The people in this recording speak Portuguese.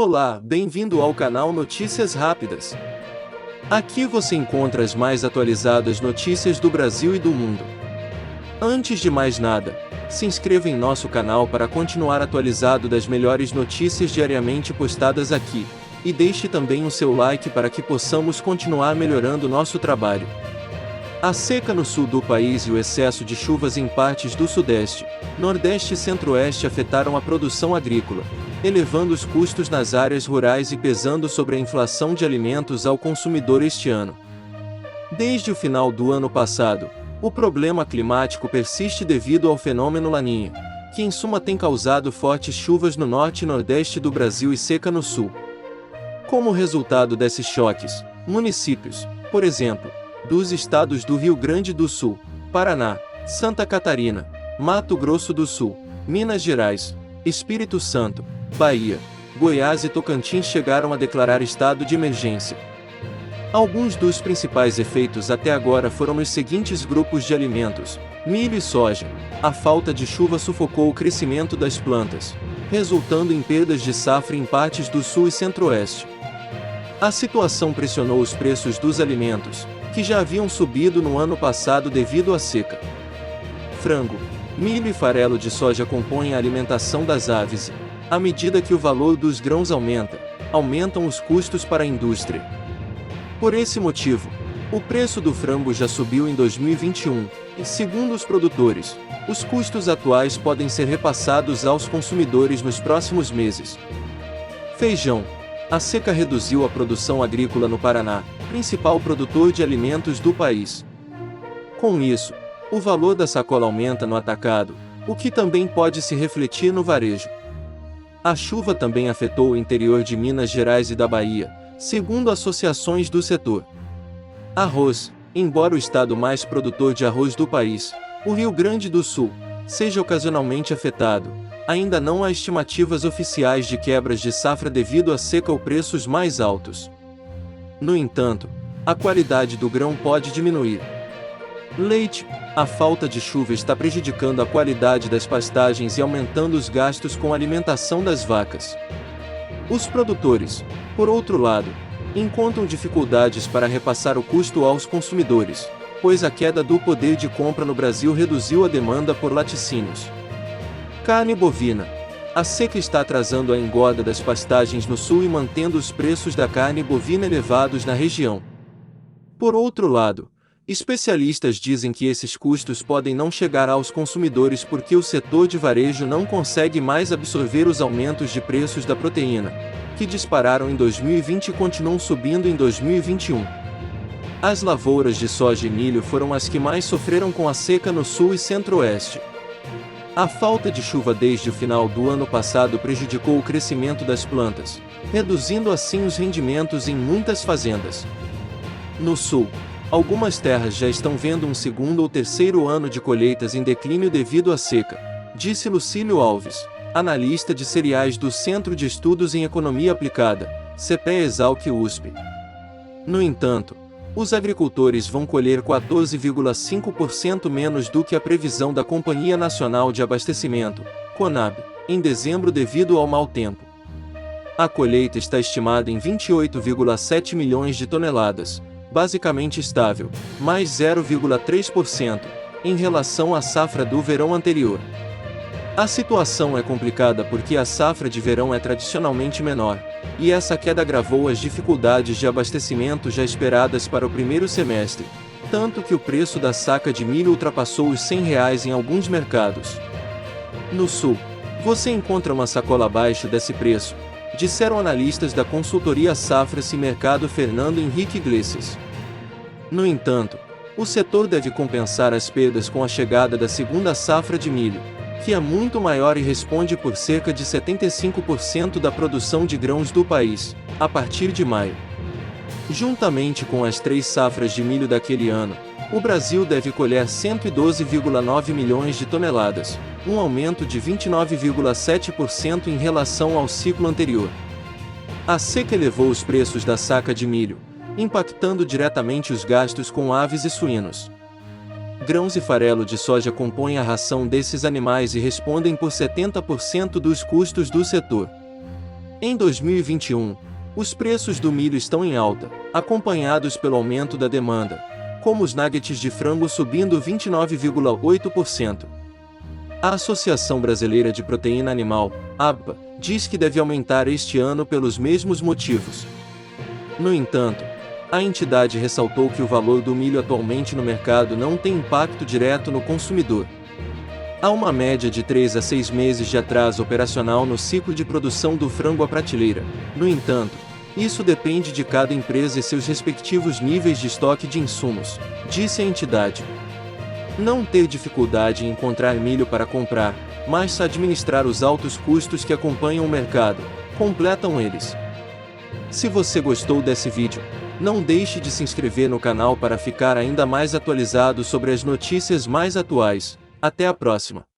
Olá, bem-vindo ao canal Notícias Rápidas. Aqui você encontra as mais atualizadas notícias do Brasil e do mundo. Antes de mais nada, se inscreva em nosso canal para continuar atualizado das melhores notícias diariamente postadas aqui, e deixe também o seu like para que possamos continuar melhorando nosso trabalho. A seca no sul do país e o excesso de chuvas em partes do sudeste, nordeste e centro-oeste afetaram a produção agrícola, elevando os custos nas áreas rurais e pesando sobre a inflação de alimentos ao consumidor este ano. Desde o final do ano passado, o problema climático persiste devido ao fenômeno Laninha, que em suma tem causado fortes chuvas no norte e nordeste do Brasil e seca no sul. Como resultado desses choques, municípios, por exemplo, dos estados do Rio Grande do Sul, Paraná, Santa Catarina, Mato Grosso do Sul, Minas Gerais, Espírito Santo, Bahia, Goiás e Tocantins chegaram a declarar estado de emergência. Alguns dos principais efeitos até agora foram nos seguintes grupos de alimentos: milho e soja. A falta de chuva sufocou o crescimento das plantas, resultando em perdas de safra em partes do sul e centro-oeste. A situação pressionou os preços dos alimentos, que já haviam subido no ano passado devido à seca. Frango, milho e farelo de soja compõem a alimentação das aves e, à medida que o valor dos grãos aumenta, aumentam os custos para a indústria. Por esse motivo, o preço do frango já subiu em 2021, e, segundo os produtores, os custos atuais podem ser repassados aos consumidores nos próximos meses. Feijão. A seca reduziu a produção agrícola no Paraná, principal produtor de alimentos do país. Com isso, o valor da sacola aumenta no atacado, o que também pode se refletir no varejo. A chuva também afetou o interior de Minas Gerais e da Bahia, segundo associações do setor. Arroz. Embora o estado mais produtor de arroz do país, o Rio Grande do Sul, seja ocasionalmente afetado, ainda não há estimativas oficiais de quebras de safra devido à seca ou preços mais altos. No entanto, a qualidade do grão pode diminuir. Leite. A falta de chuva está prejudicando a qualidade das pastagens e aumentando os gastos com a alimentação das vacas. Os produtores, por outro lado, encontram dificuldades para repassar o custo aos consumidores, pois a queda do poder de compra no Brasil reduziu a demanda por laticínios. Carne bovina. A seca está atrasando a engorda das pastagens no sul e mantendo os preços da carne bovina elevados na região. Por outro lado, especialistas dizem que esses custos podem não chegar aos consumidores porque o setor de varejo não consegue mais absorver os aumentos de preços da proteína, que dispararam em 2020 e continuam subindo em 2021. As lavouras de soja e milho foram as que mais sofreram com a seca no sul e centro-oeste. A falta de chuva desde o final do ano passado prejudicou o crescimento das plantas, reduzindo assim os rendimentos em muitas fazendas. No sul, algumas terras já estão vendo um segundo ou terceiro ano de colheitas em declínio devido à seca, disse Lucílio Alves, analista de cereais do Centro de Estudos em Economia Aplicada, CPEA-Exalc-USP. No entanto, os agricultores vão colher 14,5% menos do que a previsão da Companhia Nacional de Abastecimento, CONAB, em dezembro devido ao mau tempo. A colheita está estimada em 28,7 milhões de toneladas, basicamente estável, mais 0,3%, em relação à safra do verão anterior. A situação é complicada porque a safra de verão é tradicionalmente menor, e essa queda agravou as dificuldades de abastecimento já esperadas para o primeiro semestre, tanto que o preço da saca de milho ultrapassou os R$ 100 em alguns mercados. No sul, você encontra uma sacola abaixo desse preço, disseram analistas da consultoria Safras e Mercado Fernando Henrique Iglesias. No entanto, o setor deve compensar as perdas com a chegada da segunda safra de milho, que é muito maior e responde por cerca de 75% da produção de grãos do país, a partir de maio. Juntamente com as 3 safras de milho daquele ano, o Brasil deve colher 112,9 milhões de toneladas, um aumento de 29,7% em relação ao ciclo anterior. A seca elevou os preços da saca de milho, impactando diretamente os gastos com aves e suínos. Grãos e farelo de soja compõem a ração desses animais e respondem por 70% dos custos do setor. Em 2021, os preços do milho estão em alta, acompanhados pelo aumento da demanda, como os nuggets de frango subindo 29,8%. A Associação Brasileira de Proteína Animal, ABPA, diz que deve aumentar este ano pelos mesmos motivos. No entanto, a entidade ressaltou que o valor do milho atualmente no mercado não tem impacto direto no consumidor. Há uma média de 3 a 6 meses de atraso operacional no ciclo de produção do frango à prateleira. No entanto, isso depende de cada empresa e seus respectivos níveis de estoque de insumos, disse a entidade. Não ter dificuldade em encontrar milho para comprar, mas administrar os altos custos que acompanham o mercado, completam eles. Se você gostou desse vídeo, não deixe de se inscrever no canal para ficar ainda mais atualizado sobre as notícias mais atuais. Até a próxima!